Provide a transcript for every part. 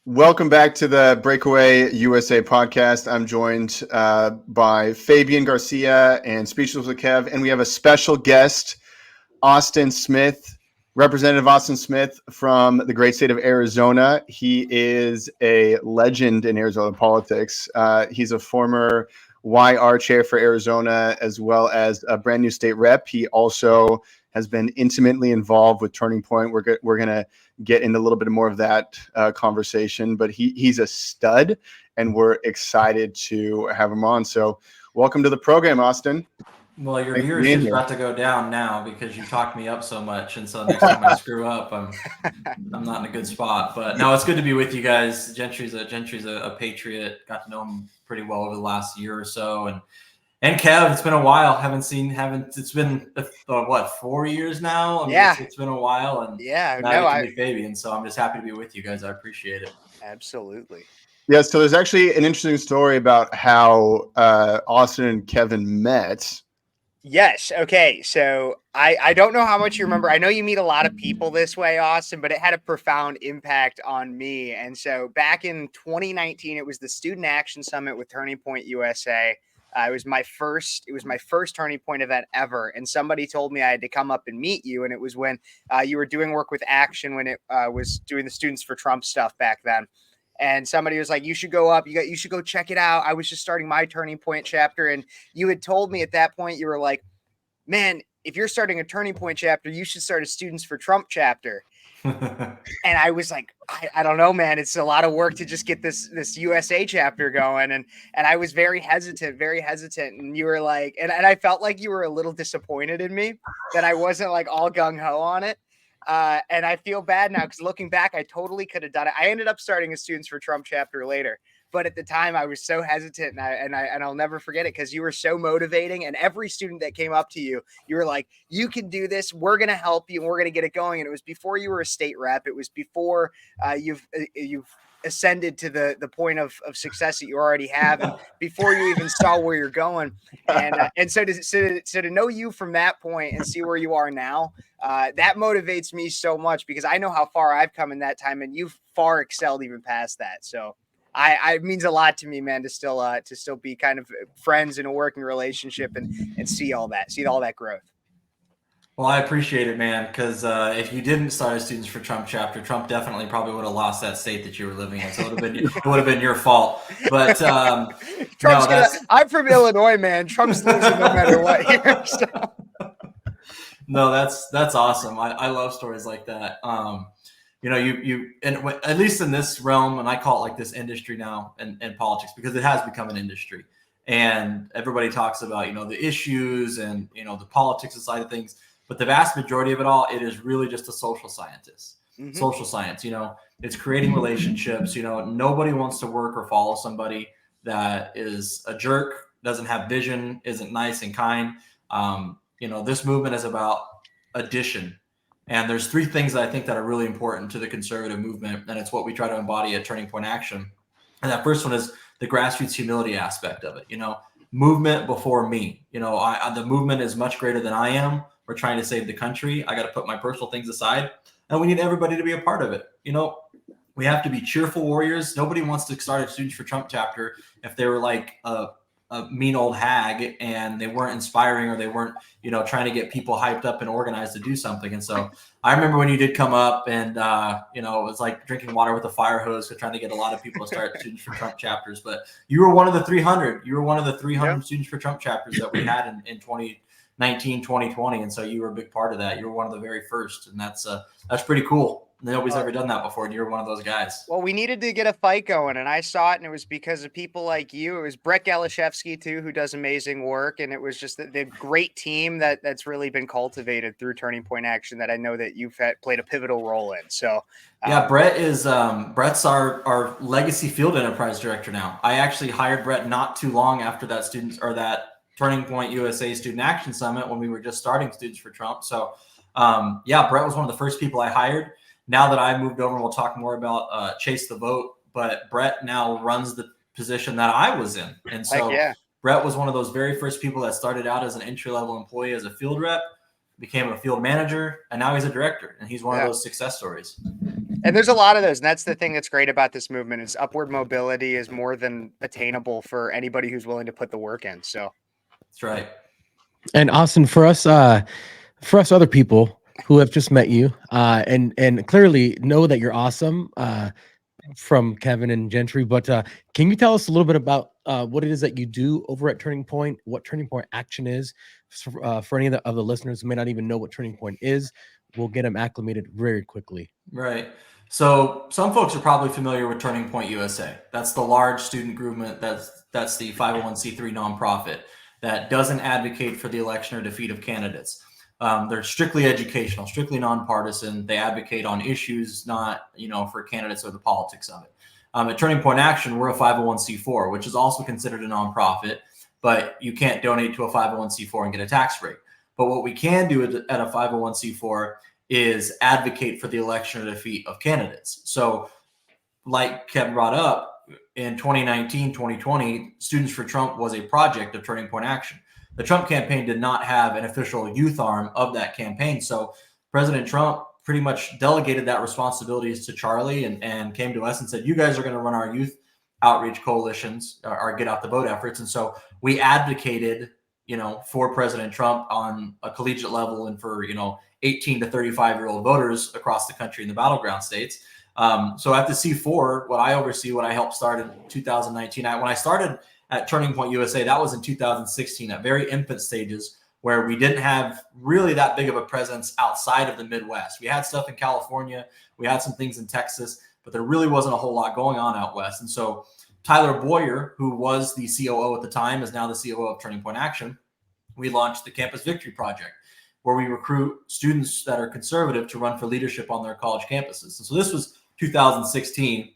Welcome back to the Breakaway USA podcast. I'm joined by Fabian Garcia and Speechless with Kev, and we have a special guest, Austin Smith, Representative Austin Smith from the great state of Arizona. He is a legend in Arizona politics. He's a former YR chair for Arizona, as well as a brand new state rep. He also has been intimately involved with Turning Point. We're going to get into a little bit more of that conversation, but he's a stud, and we're excited to have him on. So welcome to the program, Austin. Well, your viewership's about to go down now because you talked me up so much, and so next time I screw up, I'm not in a good spot. But no, it's good to be with you guys. Gentry's a patriot. Got to know him pretty well over the last year or so, and Kev, it's been a while. It's been what, 4 years now? I mean, it's been a while, and now I get to meet Fabian, so I'm just happy to be with you guys. I appreciate it. Absolutely. Yeah, so there's actually an interesting story about how Austin and Kevin met. Yes. Okay. So I don't know how much you remember. I know you meet a lot of people this way, Austin, but it had a profound impact on me. And so back in 2019, it was the Student Action Summit with Turning Point USA. It was my first Turning Point event ever. And somebody told me I had to come up and meet you. And it was when you were doing work with Action, when it was doing the Students for Trump stuff back then. And somebody was like, you should go up. You should go check it out. I was just starting my Turning Point chapter. And you had told me at that point, you were like, man, if you're starting a Turning Point chapter, you should start a Students for Trump chapter. And I was like, I don't know, man. It's a lot of work to just get this USA chapter going. And I was very hesitant. And you were like, and I felt like you were a little disappointed in me that I wasn't like all gung ho on it. And I feel bad now because looking back, I totally could have done it. I ended up starting a Students for Trump chapter later. But at the time, I was so hesitant, and I'll never forget it because you were so motivating. And every student that came up to you, you were like, "You can do this. We're going to help you, and we're going to get it going." And it was before you were a state rep. It was before you've ascended to the point of success that you already have, and before you even saw where you're going. And so to know you from that point and see where you are now, that motivates me so much because I know how far I've come in that time, and you've far excelled even past that. So. It means a lot to me, man, to still be kind of friends in a working relationship and see all that growth. Well, I appreciate it, man, because if you didn't start a Students for Trump chapter, Trump definitely probably would have lost that state that you were living in. So it would have been your fault. But I'm from Illinois, man. Trump's losing no matter what here. So. No, that's awesome. I love stories like that. You at least in this realm, and I call it like this industry now in politics because it has become an industry, and everybody talks about the issues and the politics side of things, but the vast majority of it all, it is really just a social scientist. Mm-hmm. Social science, it's creating relationships. Nobody wants to work or follow somebody that is a jerk, doesn't have vision, isn't nice and kind. This movement is about addition. And there's three things that I think that are really important to the conservative movement, and it's what we try to embody at Turning Point Action. And that first one is the grassroots humility aspect of it. Movement before me. The movement is much greater than I am. We're trying to save the country. I got to put my personal things aside, and we need everybody to be a part of it. We have to be cheerful warriors. Nobody wants to start a Students for Trump chapter if they were like a mean old hag and they weren't inspiring or they weren't, trying to get people hyped up and organized to do something. And so I remember when you did come up and, it was like drinking water with a fire hose, trying to get a lot of people to start Students for Trump chapters. But you were one of the 300. You were one of the 300 Students for Trump chapters that we had in 2019, 2020. And so you were a big part of that. You were one of the very first. And that's pretty cool. Nobody's ever done that before, and you're one of those guys. Well, we needed to get a fight going, and I saw it, and it was because of people like you. It was Brett Galashevsky, too, who does amazing work, and it was just the great team that's really been cultivated through Turning Point Action that I know that you've played a pivotal role in. So, yeah, Brett's our legacy field enterprise director now. I actually hired Brett not too long after that Turning Point USA Student Action Summit when we were just starting Students for Trump. So, Brett was one of the first people I hired. Now that I moved over, we'll talk more about Chase the Vote, but Brett now runs the position that I was in. And so Brett was one of those very first people that started out as an entry-level employee as a field rep, became a field manager, and now he's a director, and he's one of those success stories. And there's a lot of those. And that's the thing that's great about this movement is upward mobility is more than attainable for anybody who's willing to put the work in. So That's right. And Austin, for us other people who have just met you, and clearly know that you're awesome, from Kevin and Gentry, but can you tell us a little bit about what it is that you do over at Turning Point, what Turning Point Action is, for any of the listeners who may not even know what Turning Point is? We'll get them acclimated very quickly. Right. So some folks are probably familiar with Turning Point USA. That's the large student movement. That's the 501c3 nonprofit that doesn't advocate for the election or defeat of candidates. They're strictly educational, strictly nonpartisan. They advocate on issues, not for candidates or the politics of it. At Turning Point Action, we're a 501c4, which is also considered a nonprofit, but you can't donate to a 501c4 and get a tax break. But what we can do at a 501c4 is advocate for the election or defeat of candidates. So like Kevin brought up, in 2019, 2020, Students for Trump was a project of Turning Point Action. The Trump campaign did not have an official youth arm of that campaign. So President Trump pretty much delegated that responsibilities to Charlie and came to us and said, you guys are going to run our youth outreach coalitions, our Get Out the Vote efforts. And so we advocated, for President Trump on a collegiate level and for, 18 to 35-year-old voters across the country in the battleground states. So at the C4, what I oversee, what I helped start in 2019, when I started at Turning Point USA, that was in 2016, at very infant stages, where we didn't have really that big of a presence outside of the Midwest. We had stuff in California, we had some things in Texas, but there really wasn't a whole lot going on out West. And so Tyler Boyer, who was the COO at the time, is now the COO of Turning Point Action. We launched the Campus Victory Project, where we recruit students that are conservative to run for leadership on their college campuses. And so this was 2016,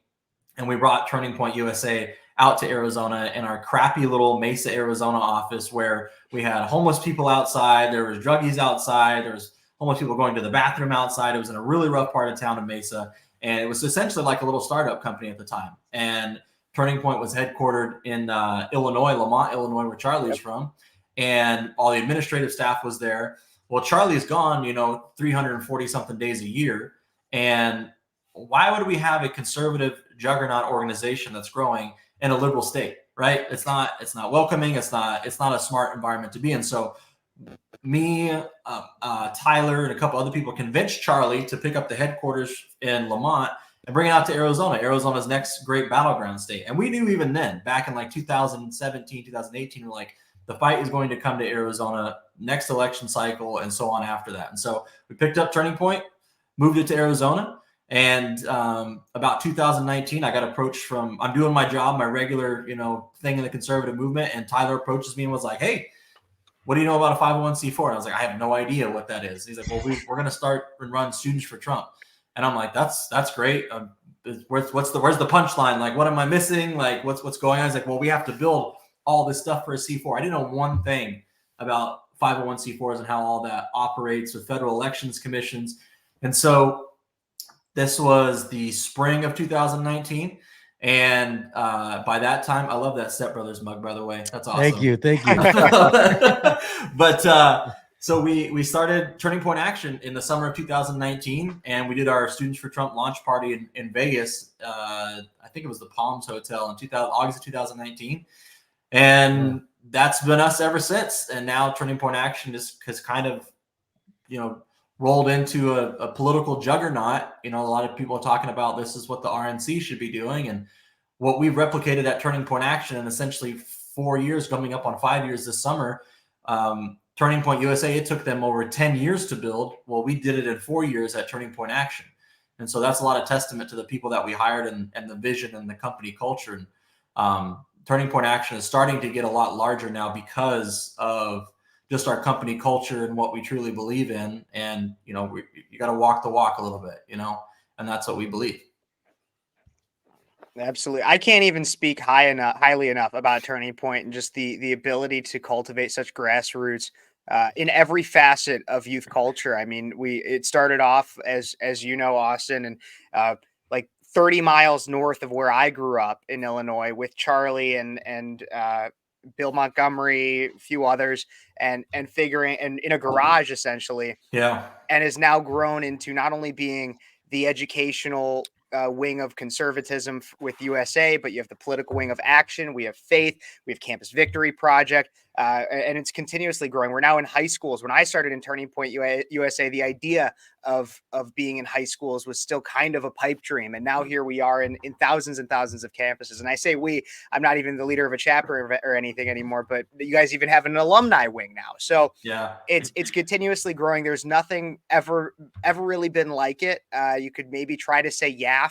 and we brought Turning Point USA out to Arizona in our crappy little Mesa, Arizona office, where we had homeless people outside, there was druggies outside, there was homeless people going to the bathroom outside. It was in a really rough part of town of Mesa, and it was essentially like a little startup company at the time. And Turning Point was headquartered in Illinois, Lamont, Illinois, where Charlie's from, and all the administrative staff was there. Well, Charlie's gone, 340 something days a year. And why would we have a conservative juggernaut organization that's growing in a liberal state, right? It's not welcoming. It's not a smart environment to be in. So me, Tyler, and a couple other people convinced Charlie to pick up the headquarters in Lamont and bring it out to Arizona, Arizona's next great battleground state. And we knew even then, back in like 2017, 2018, we're like, the fight is going to come to Arizona next election cycle and so on after that. And so we picked up Turning Point, moved it to Arizona. And about 2019, I got approached I'm doing my job, my regular, thing in the conservative movement. And Tyler approaches me and was like, hey, what do you know about a 501c4? And I was like, I have no idea what that is. He's like, well, we're going to start and run Students for Trump. And I'm like, that's great. Where's the punchline? Like, what am I missing? Like, what's going on? He's like, well, we have to build all this stuff for a C4. I didn't know one thing about 501c4s and how all that operates with federal elections commissions. And so this was the spring of 2019. And by that time, I love that Step Brothers mug, by the way. That's awesome. Thank you. But so we started Turning Point Action in the summer of 2019, and we did our Students for Trump launch party in Vegas. I think it was the Palms Hotel in August of 2019. And that's been us ever since. And now Turning Point Action has kind of, rolled into a political juggernaut. A lot of people are talking about this is what the RNC should be doing. And what we've replicated at Turning Point Action in essentially 4 years, coming up on 5 years this summer, Turning Point USA, it took them over 10 years to build. Well, we did it in 4 years at Turning Point Action. And so that's a lot of testament to the people that we hired and the vision and the company culture. And Turning Point Action is starting to get a lot larger now because of just our company culture and what we truly believe in. And, you got to walk the walk a little bit, and that's what we believe. Absolutely. I can't even speak highly enough about Turning Point and just the ability to cultivate such grassroots in every facet of youth culture. I mean, it started off as Austin, and like 30 miles north of where I grew up in Illinois with Charlie and Bill Montgomery, a few others, and figuring and in a garage essentially. Yeah. And has now grown into not only being the educational wing of conservatism with USA, but you have the political wing of Action. We have Faith. We have Campus Victory Project, and it's continuously growing. We're now in high schools. When I started in Turning Point USA, the idea of being in high schools was still kind of a pipe dream, and now here we are in thousands and thousands of campuses. And I say we, I'm not even the leader of a chapter or anything anymore, but you guys even have an alumni wing now. So Yeah. it's continuously growing. There's nothing ever really been like it. You could maybe try to say YAF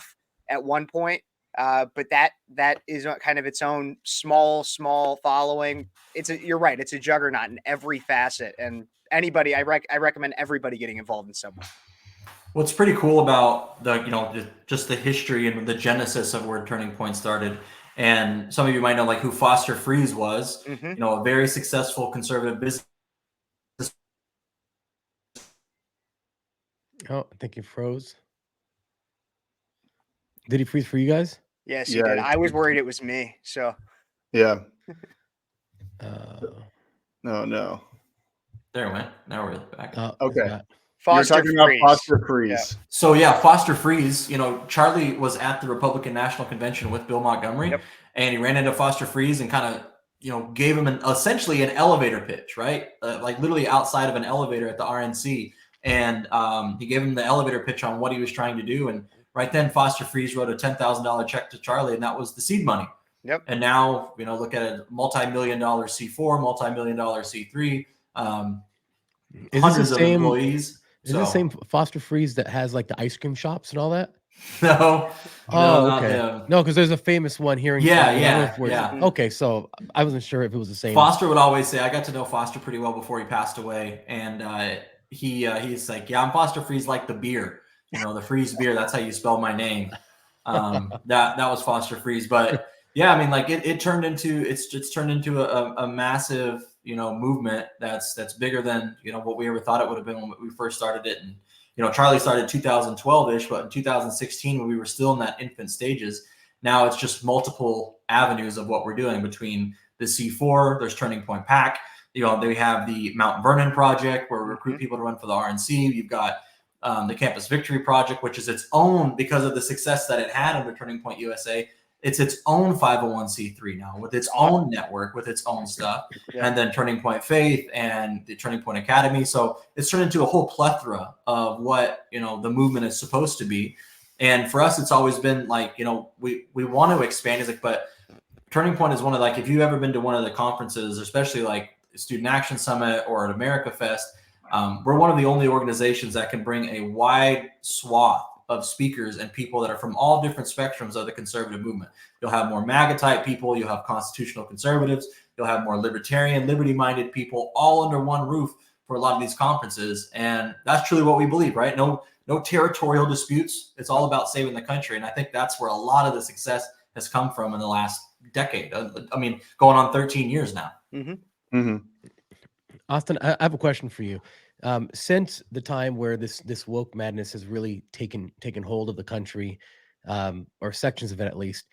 at one point, but that is kind of its own small following. You're right. It's a juggernaut in every facet, and anybody I recommend everybody getting involved in some way. What's pretty cool about just the history and the genesis of where Turning Point started, and some of you might know like who Foster Friess was, Mm-hmm. a very successful conservative business. Oh, I think he froze. Did he freeze for you guys? Yes, he Yeah. did. I was worried it was me. So Yeah. Uh, No. There we went. Now we're back. Okay. yeah. Foster You're talking about Friess. Foster Friess. So yeah, Foster Friess, Charlie was at the Republican National Convention with Bill Montgomery, Yep. and he ran into Foster Friess and kind of, gave him essentially an elevator pitch, right? Like literally outside of an elevator at the RNC. And he gave him the elevator pitch on what he was trying to do. And right then Foster Friess wrote a $10,000 check to Charlie, and that was the seed money. Yep. And now, look at a multi-million-dollar C4, multi-million-dollar C3, Is this hundreds the of same? employees. Is this the same Foster Friess that has like the ice cream shops and all that? No. Oh, not okay. him. No, because there's a famous one here in Yeah, California. I don't know yeah, if we're- yeah. Okay, so I wasn't sure if it was the same. Foster would always say, I got to know Foster pretty well before he passed away. And he's like, yeah, I'm Foster Friess like the beer, the Friess beer. That's how you spell my name. That was Foster Friess. But yeah, I mean, like it turned into, it's turned into a massive, movement that's bigger than, what we ever thought it would have been when we first started it. And, Charlie started 2012-ish, but in 2016, when we were still in that infant stages, now it's just multiple avenues of what we're doing between the C4, there's Turning Point PAC, they have the Mount Vernon Project where we recruit people to run for the RNC. You've got the Campus Victory Project, which is its own, because of the success that it had under Turning Point USA, it's its own 501c3 now with its own network, with its own stuff. Yeah. And then Turning Point Faith and the Turning Point Academy. So it's turned into a whole plethora of what, the movement is supposed to be. And for us, it's always been like, we want to expand. It's like, but Turning Point is one of like, if you've ever been to one of the conferences, especially like Student Action Summit or at America Fest, we're one of the only organizations that can bring a wide swath of speakers and people that are from all different spectrums of the conservative movement. You'll have more MAGA type people, you'll have constitutional conservatives, you'll have more libertarian, liberty-minded people all under one roof for a lot of these conferences. And that's truly what we believe, right? No territorial disputes. It's all about saving the country. And I think that's where a lot of the success has come from in the last decade. I mean, going on 13 years now. Mm-hmm. Mm-hmm. Austin, I have a question for you. Since the time where this woke madness has really taken hold of the country, or sections of it at least,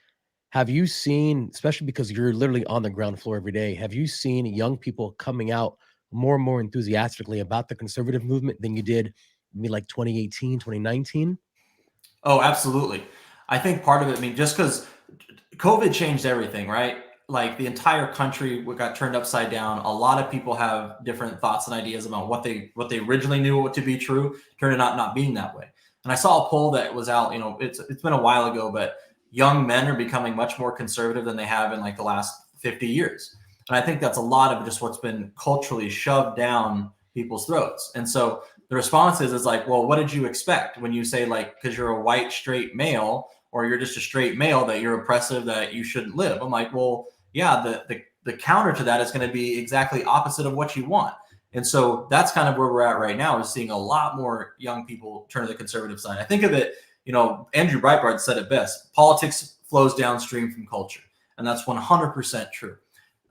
have you seen, especially because you're literally on the ground floor every day, have you seen young people coming out more and more enthusiastically about the conservative movement than you did maybe like 2018, 2019? Oh, absolutely. I think part of it, just because COVID changed everything, right? Like the entire country got turned upside down. A lot of people have different thoughts and ideas about what they originally knew to be true, turned out not being that way. And I saw a poll that was out, it's been a while ago, but young men are becoming much more conservative than they have in like the last 50 years. And I think that's a lot of just what's been culturally shoved down people's throats. And so the response is like, well, what did you expect when you say like, because you're a white straight male or you're just a straight male that you're oppressive, that you shouldn't live? I'm like, well, yeah, the counter to that is going to be exactly opposite of what you want. And so that's kind of where we're at right now, is seeing a lot more young people turn to the conservative side. I think of it, Andrew Breitbart said it best: politics flows downstream from culture. And that's 100% true.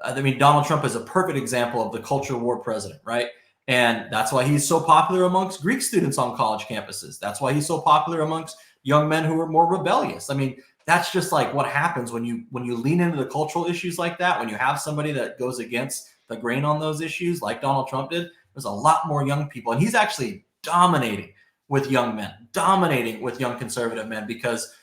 I mean, Donald Trump is a perfect example of the culture war president, right? And that's why he's so popular amongst Greek students on college campuses. That's why he's so popular amongst young men who are more rebellious. I mean, that's just like what happens when you lean into the cultural issues like that. When you have somebody that goes against the grain on those issues, like Donald Trump did, there's a lot more young people, and he's actually dominating with young men, dominating with young conservative men, because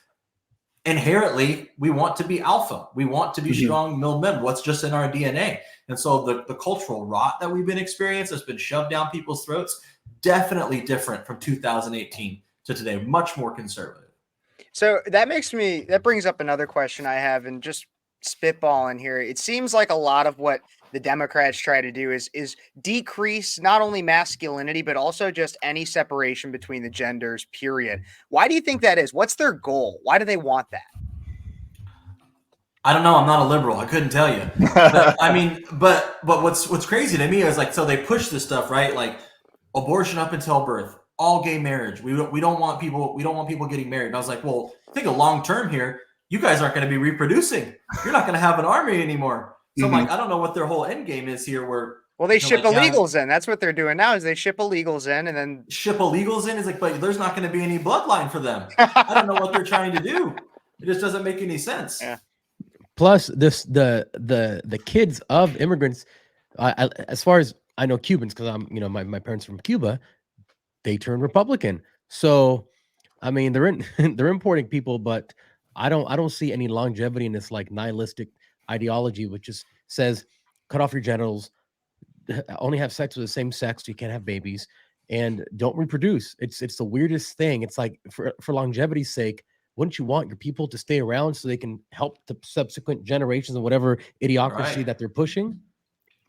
inherently we want to be alpha. We want to be strong-willed men. What's just in our DNA. And so the cultural rot that we've been experiencing has been shoved down people's throats. Definitely different from 2018 to today, much more conservative. So that brings up another question I have, and just spitballing here. It seems like a lot of what the Democrats try to do is decrease not only masculinity, but also just any separation between the genders, period. Why do you think that is? What's their goal? Why do they want that? I don't know. I'm not a liberal. I couldn't tell you. But I mean, but what's crazy to me is like, so they push this stuff, right? Like abortion up until birth, all gay marriage. We don't want people getting married. And I was like, well, think of long term here. You guys aren't going to be reproducing. You're not going to have an army anymore. So I'm like, I don't know what their whole end game is here. Well, they ship illegals in. That's what they're doing now. Is they ship illegals in and then ship illegals in. Is like, but there's not going to be any bloodline for them. I don't know what they're trying to do. It just doesn't make any sense. Yeah. Plus, the kids of immigrants, as far as I know, Cubans, because I'm my parents are from Cuba, they turn Republican. So, I mean, they're importing people, but I don't see any longevity in this like nihilistic ideology, which just says cut off your genitals, only have sex with the same sex, so you can't have babies, and don't reproduce. It's the weirdest thing. It's like for longevity's sake, wouldn't you want your people to stay around so they can help the subsequent generations of whatever idiocracy that they're pushing?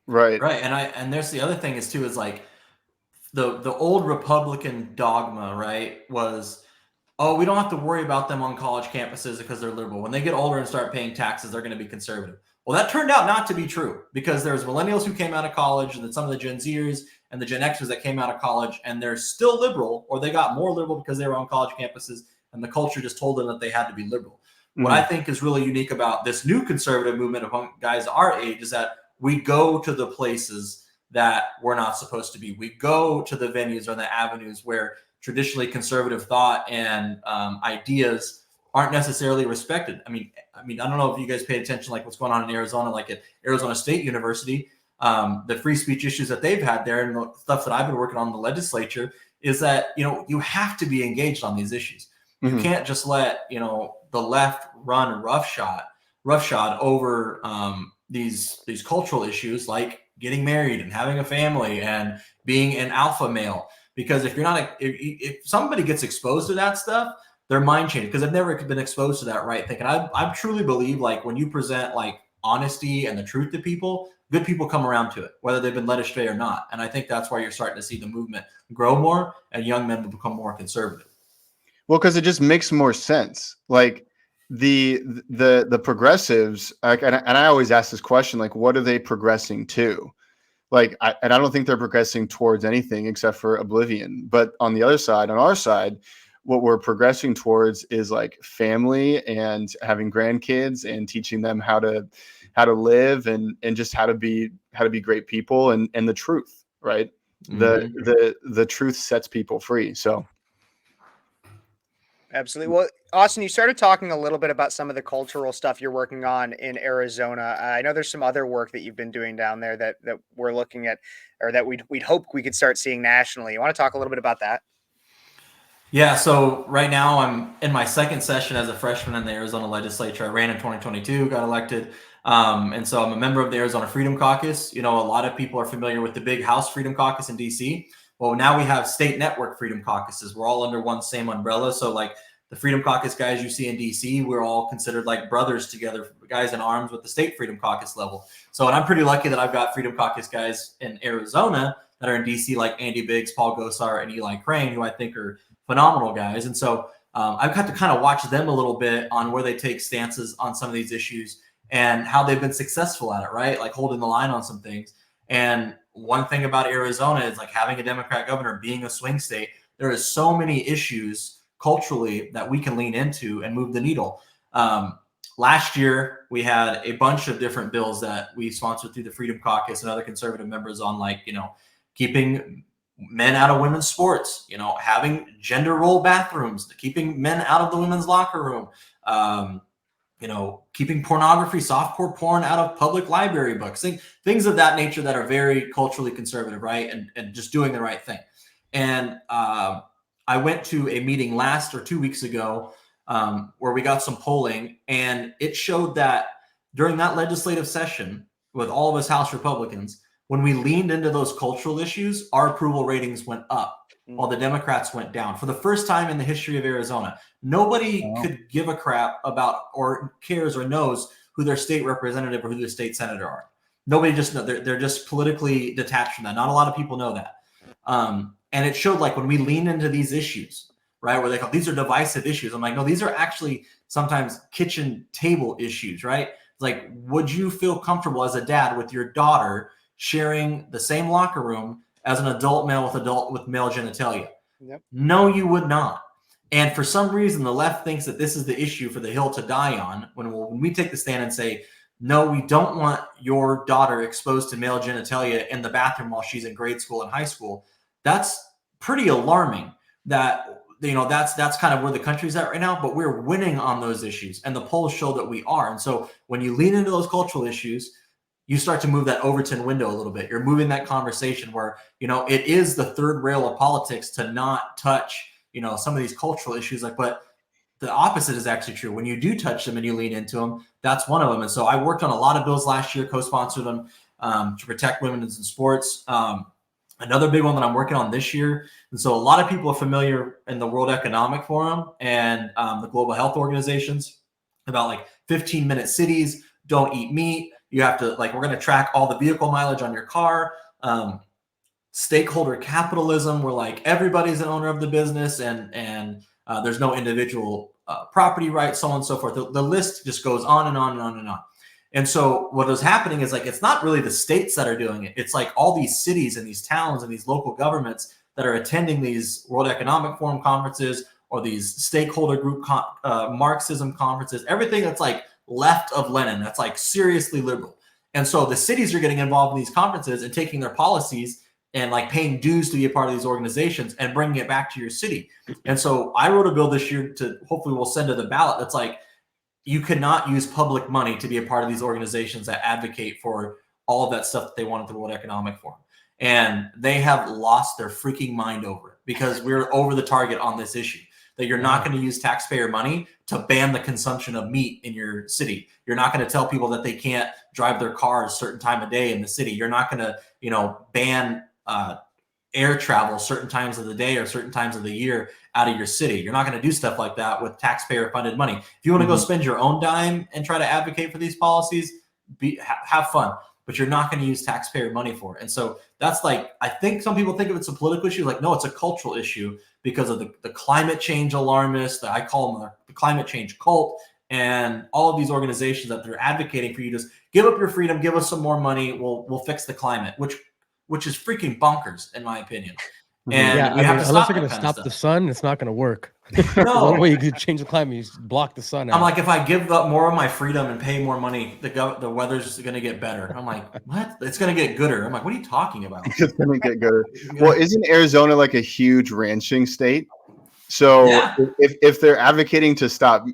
Right. And there's the other thing is like the old Republican dogma, right, was, oh, we don't have to worry about them on college campuses because they're liberal. When they get older and start paying taxes, they're going to be conservative. Well, that turned out not to be true, because there's millennials who came out of college, and then some of the Gen Zers and the Gen Xers that came out of college, and they're still liberal, or they got more liberal because they were on college campuses, and the culture just told them that they had to be liberal. What I think is really unique about this new conservative movement among guys our age is that we go to the places that we're not supposed to be. We go to the venues or the avenues where traditionally conservative thought and ideas aren't necessarily respected. I mean, I don't know if you guys paid attention, like what's going on in Arizona, like at Arizona State University, the free speech issues that they've had there, and the stuff that I've been working on in the legislature is that, you have to be engaged on these issues. You can't just let, the left run roughshod over these cultural issues like getting married and having a family and being an alpha male. Because if you're not, if somebody gets exposed to that stuff, their mind changes, because they've never been exposed to that right thinking. I truly believe, like, when you present like honesty and the truth to people, good people come around to it, whether they've been led astray or not. And I think that's why you're starting to see the movement grow more, and young men will become more conservative. Well, because it just makes more sense. Like the progressives, and I always ask this question, like, what are they progressing to? Like, I don't think they're progressing towards anything except for oblivion. But on the other side, on our side, what we're progressing towards is like family and having grandkids and teaching them how to live and just how to be great people and the truth, right? The truth sets people free. So. Absolutely. Well, Austin, you started talking a little bit about some of the cultural stuff you're working on in Arizona. I know there's some other work that you've been doing down there that we're looking at, or that we'd hope we could start seeing nationally. You want to talk a little bit about that? Yeah. So right now I'm in my second session as a freshman in the Arizona legislature. I ran in 2022, got elected. And so I'm a member of the Arizona Freedom Caucus. A lot of people are familiar with the big House Freedom Caucus in DC. Well, now we have state network freedom caucuses. We're all under one same umbrella. So like the Freedom Caucus guys you see in DC, we're all considered like brothers together, guys in arms with the state Freedom Caucus level. So, and I'm pretty lucky that I've got Freedom Caucus guys in Arizona that are in DC, like Andy Biggs, Paul Gosar, and Eli Crane, who I think are phenomenal guys. And so I've got to kind of watch them a little bit on where they take stances on some of these issues and how they've been successful at it, right? Like holding the line on some things. And one thing about Arizona is like having a Democrat governor, being a swing state, there is so many issues culturally that we can lean into and move the needle. Last year, we had a bunch of different bills that we sponsored through the Freedom Caucus and other conservative members on, like, keeping men out of women's sports, having gender role bathrooms, keeping men out of the women's locker room, keeping pornography, softcore porn out of public library books, things of that nature that are very culturally conservative, right? And just doing the right thing. And I went to a meeting last or 2 weeks ago where we got some polling, and it showed that during that legislative session with all of us House Republicans, when we leaned into those cultural issues, our approval ratings went up while the Democrats went down for the first time in the history of Arizona. Nobody could give a crap about or cares or knows who their state representative or who their state senator are. Nobody just know. They're just politically detached from that. Not a lot of people know that. And it showed like when we lean into these issues, right, where they go, these are divisive issues. I'm like, no, these are actually sometimes kitchen table issues, right? It's like, would you feel comfortable as a dad with your daughter sharing the same locker room as an adult male with male genitalia? Yep. No, you would not. And for some reason, the left thinks that this is the issue for the hill to die on. When we take the stand and say, no, we don't want your daughter exposed to male genitalia in the bathroom while she's in grade school and high school, that's pretty alarming. That, you know, that's kind of where the country's at right now. But we're winning on those issues, and the polls show that we are. And so when you lean into those cultural issues, you start to move that Overton window a little bit. You're moving that conversation where, you know, it is the third rail of politics to not touch, you know, some of these cultural issues. Like, but the opposite is actually true. When you do touch them and you lean into them, that's one of them. And so I worked on a lot of bills last year, co-sponsored them to protect women in sports. Another big one that I'm working on this year. And so a lot of people are familiar in the World Economic Forum and the global health organizations about like 15-minute cities, don't eat meat. You have to, like, we're going to track all the vehicle mileage on your car. Stakeholder capitalism, where like everybody's an owner of the business and there's no individual property rights, so on and so forth. The list just goes on and on and on and on. And so what is happening is like, it's not really the states that are doing it. It's like all these cities and these towns and these local governments that are attending these World Economic Forum conferences or these stakeholder group Marxism conferences, everything that's like left of Lenin, that's like seriously liberal. And so the cities are getting involved in these conferences and taking their policies and like paying dues to be a part of these organizations and bringing it back to your city. And so I wrote a bill this year to hopefully we'll send to the ballot. That's like, you cannot use public money to be a part of these organizations that advocate for all of that stuff that they want at the World Economic Forum. And they have lost their freaking mind over it because we're over the target on this issue. That you're not going to use taxpayer money to ban the consumption of meat in your city. You're not going to tell people that they can't drive their cars a certain time of day in the city. You're not going to, you know, ban air travel certain times of the day or certain times of the year out of your city. You're not going to do stuff like that with taxpayer funded money. If you want to go spend your own dime and try to advocate for these policies, have fun. But you're not going to use taxpayer money for it. And so that's like, I think some people think of it's a political issue. Like, no, it's a cultural issue because of the climate change alarmists, that I call them the climate change cult, and all of these organizations that they're advocating for you to just give up your freedom, give us some more money, we'll fix the climate, which is freaking bonkers in my opinion. And yeah, we have to unless stop you're going to stop the sun, it's not going to work. No. One way you could change the climate is block the sun out. I'm like, if I give up more of my freedom and pay more money, the weather's just going to get better. I'm like, what? It's going to get gooder. I'm like, what are you talking about? It's going to get gooder. Well, isn't Arizona like a huge ranching state? So Yeah. if they're advocating to stop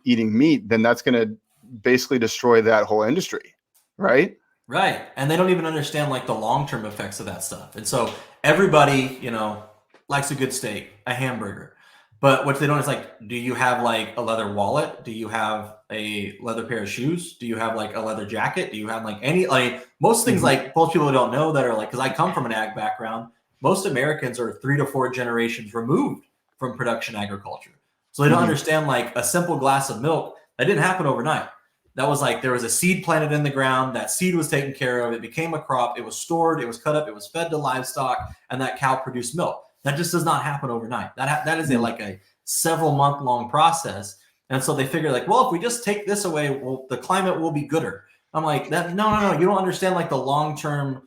eating meat, then that's going to basically destroy that whole industry, right? Right. And they don't even understand like the long-term effects of that stuff. And so everybody, you know, likes a good steak, a hamburger. But what they don't is like, do you have like a leather wallet? Do you have a leather pair of shoes? Do you have like a leather jacket? Do you have like any, like most things like most people don't know that are like, because I come from an ag background, most Americans are 3 to 4 generations removed from production agriculture. So they don't understand like a simple glass of milk, that didn't happen overnight. That was like, there was a seed planted in the ground, that seed was taken care of, it became a crop, it was stored, it was cut up, it was fed to livestock, and that cow produced milk. That just does not happen overnight. That is like a several month long process. And so they figure like, well, if we just take this away, well, the climate will be gooder. I'm like, that no, you don't understand like the long-term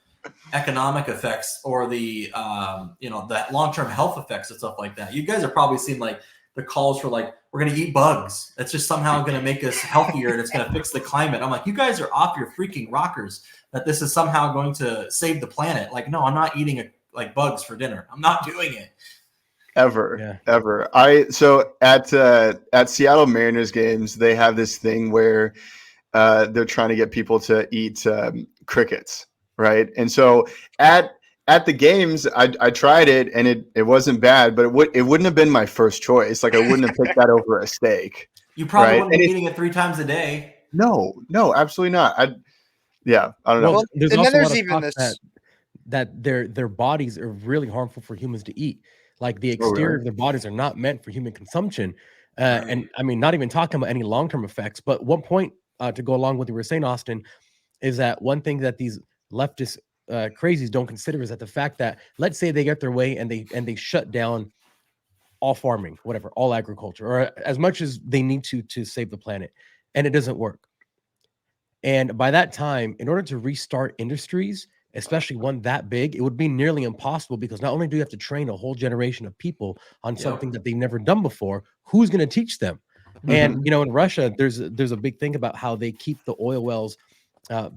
economic effects or the, that long-term health effects and stuff like that. You guys have probably seen like the calls for like, we're going to eat bugs. It's just somehow going to make us healthier and it's going to fix the climate. I'm like, you guys are off your freaking rockers that this is somehow going to save the planet. Like, no, I'm not eating like bugs for dinner. I'm not doing it. Ever. So at Seattle Mariners games, they have this thing where they're trying to get people to eat crickets, right? And so at at the games, I tried it and it wasn't bad, but it wouldn't have been my first choice. Like I wouldn't have picked that over a steak. You probably Right. wouldn't be eating it 3 times a day. No, absolutely not. I don't know. Well, there's and then also a there's lot of even talk this. that their bodies are really harmful for humans to eat. Like the Oh, exterior really? of their bodies are not meant for human consumption. Right. And I mean, not even talking about any long-term effects. But one point to go along with what you were saying, Austin, is that one thing that these leftist crazies don't consider is that the fact that, let's say they get their way and they shut down all farming, whatever, all agriculture, or as much as they need to save the planet, and it doesn't work. And by that time, in order to restart industries, especially one that big, it would be nearly impossible because not only do you have to train a whole generation of people on Yep. something that they've never done before, who's going to teach them? And you know, in Russia, there's a big thing about how they keep the oil wells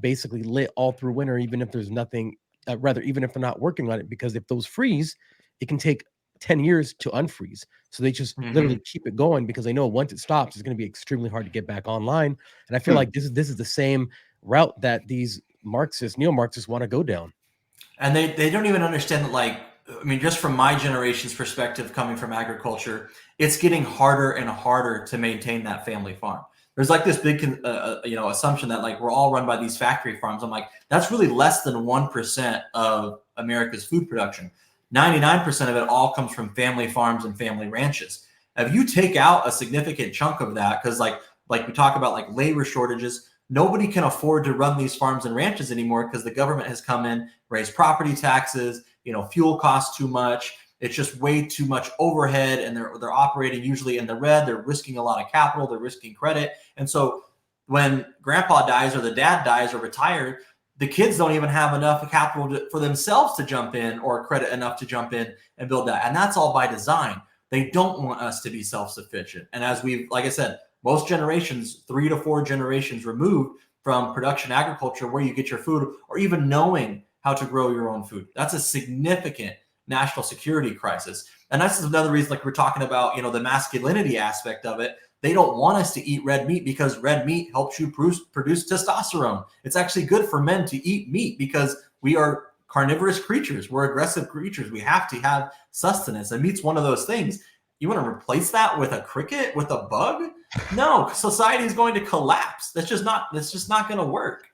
basically lit all through winter, even if there's nothing, rather, even if they're not working on it, because if those freeze, it can take 10 years to unfreeze. So they just literally keep it going because they know once it stops, it's going to be extremely hard to get back online. And I feel like this is the same route that these Marxists, neo-Marxists want to go down. And they don't even understand that, like, I mean, just from my generation's perspective, coming from agriculture, it's getting harder and harder to maintain that family farm. There's like this big, assumption that like we're all run by these factory farms. I'm like, that's really less than 1% of America's food production. 99% of it all comes from family farms and family ranches. If you take out a significant chunk of that, because like we talk about like labor shortages, nobody can afford to run these farms and ranches anymore because the government has come in, raised property taxes, fuel costs too much. It's just way too much overhead, and they're operating usually in the red. They're risking a lot of capital. They're risking credit. And so when grandpa dies or the dad dies or retired, the kids don't even have enough capital for themselves to jump in or credit enough to jump in and build that. And that's all by design. They don't want us to be self-sufficient. And as like I said, most generations, 3 to 4 generations removed from production agriculture, where you get your food, or even knowing how to grow your own food. That's a significant national security crisis. And that's another reason, like we're talking about, the masculinity aspect of it. They don't want us to eat red meat because red meat helps you produce testosterone. It's actually good for men to eat meat because we are carnivorous creatures. We're aggressive creatures. We have to have sustenance, and meat's one of those things. You want to replace that with a cricket, with a bug? No, society is going to collapse. That's just not going to work.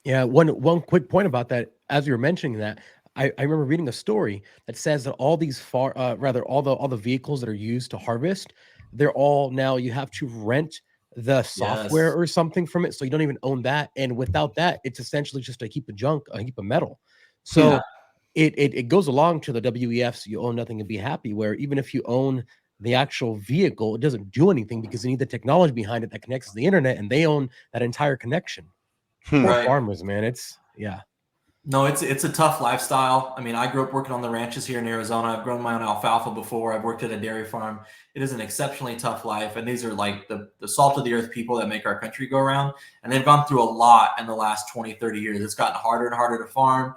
Yeah, one quick point about that. As you were mentioning that, I remember reading a story that says that all these all the vehicles that are used to harvest, they're all now, you have to rent the software or something from it, so you don't even own that. And without that, it's essentially just a heap of junk, a heap of metal. So it goes along to the WEF, so you own nothing and be happy, where even if you own the actual vehicle, it doesn't do anything because you need the technology behind it that connects to the internet, and they own that entire connection. Poor Right. farmers, man. It's No, it's a tough lifestyle. I mean, I grew up working on the ranches here in Arizona. I've grown my own alfalfa before. I've worked at a dairy farm. It is an exceptionally tough life. And these are like the salt of the earth people that make our country go around. And they've gone through a lot in the last 20, 30 years. It's gotten harder and harder to farm.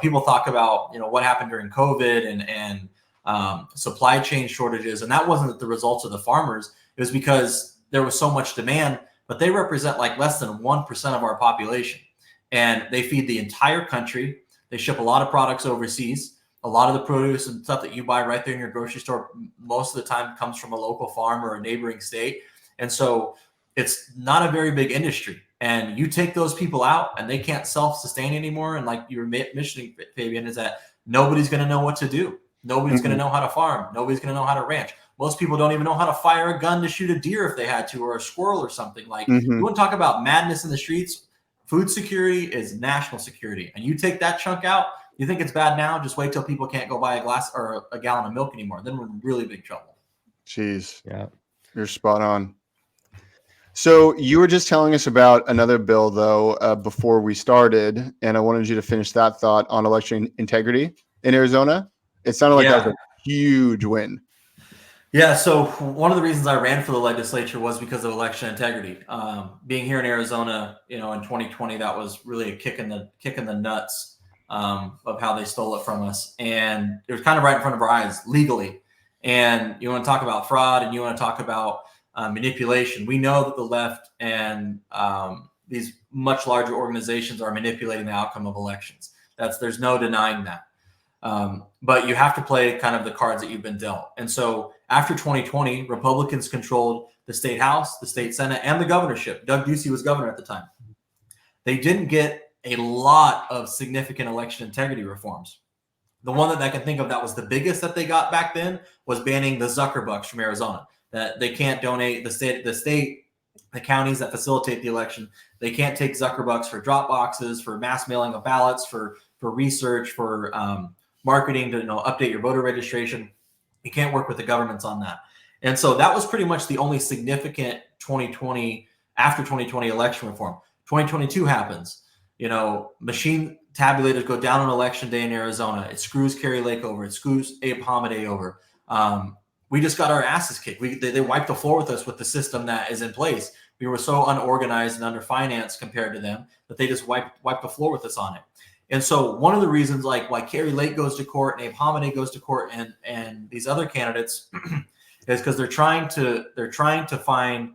People talk about, what happened during COVID and supply chain shortages. And that wasn't the results of the farmers. It was because there was so much demand, but they represent like less than 1% of our population. And they feed the entire country. They ship a lot of products overseas. A lot of the produce and stuff that you buy right there in your grocery store, most of the time comes from a local farm or a neighboring state. And so it's not a very big industry. And you take those people out and they can't self-sustain anymore. And like you were mentioning, Fabian, is that nobody's going to know what to do. Nobody's going to know how to farm. Nobody's going to know how to ranch. Most people don't even know how to fire a gun to shoot a deer if they had to, or a squirrel or something. Like, you want to talk about madness in the streets? Food security is national security. And you take that chunk out, you think it's bad now, just wait till people can't go buy a glass or a gallon of milk anymore. Then we're in really big trouble. Jeez. Yeah. You're spot on. So you were just telling us about another bill, though, before we started, and I wanted you to finish that thought on election integrity in Arizona. It sounded like that was a huge win. Yeah, so one of the reasons I ran for the legislature was because of election integrity. Being here in Arizona, in 2020, that was really a kick in the nuts of how they stole it from us, and it was kind of right in front of our eyes legally. And you want to talk about fraud, and you want to talk about manipulation. We know that the left and these much larger organizations are manipulating the outcome of elections. There's no denying that. But you have to play kind of the cards that you've been dealt. And so after 2020, Republicans controlled the state house, the state senate, and the governorship. Doug Ducey was governor at the time. They didn't get a lot of significant election integrity reforms. The one that I can think of that was the biggest that they got back then was banning the Zuckerbucks from Arizona. That they can't donate the counties that facilitate the election. They can't take Zuckerbucks for drop boxes, for mass mailing of ballots, for research, for marketing to update your voter registration. You can't work with the governments on that. And so that was pretty much the only significant 2020 after 2020 election reform. 2022 happens. Machine tabulators go down on election day in Arizona. It screws Kari Lake over. It screws Abe Hamadeh over. We just got our asses kicked. They wiped the floor with us with the system that is in place. We were so unorganized and underfinanced compared to them that they just wiped the floor with us on it. And so one of the reasons why Kari Lake goes to court and Abe Hamadeh goes to court and these other candidates is because they're trying to find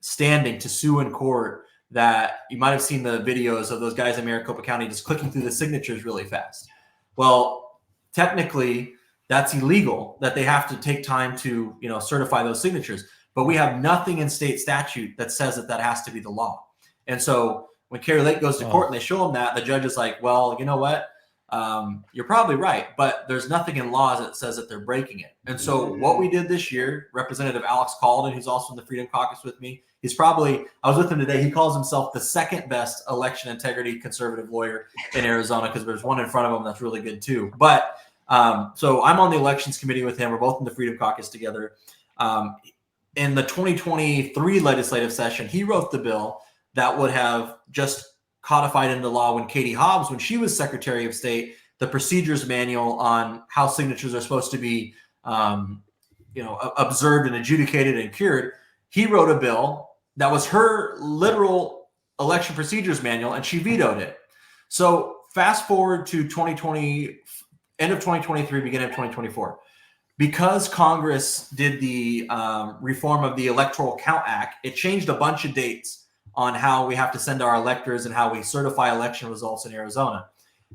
standing to sue in court. That you might have seen the videos of those guys in Maricopa County just clicking through the signatures really fast. Well, technically that's illegal, that they have to take time to, certify those signatures, but we have nothing in state statute that says that has to be the law. And so when Kari Lake goes to court and they show them that, the judge is like, well, you know what? You're probably right, but there's nothing in laws that says that they're breaking it. And so what we did this year, Representative Alex Calden, who's also in the Freedom Caucus with me, I was with him today. He calls himself the second best election integrity conservative lawyer in Arizona because there's one in front of him that's really good too. But so I'm on the elections committee with him. We're both in the Freedom Caucus together. In the 2023 legislative session, he wrote the bill that would have just codified into law when Katie Hobbs, when she was Secretary of State, the procedures manual on how signatures are supposed to be, observed and adjudicated and cured. He wrote a bill that was her literal election procedures manual, and she vetoed it. So fast forward to 2020, end of 2023, beginning of 2024. Because Congress did the reform of the Electoral Count Act, it changed a bunch of dates on how we have to send our electors and how we certify election results in Arizona.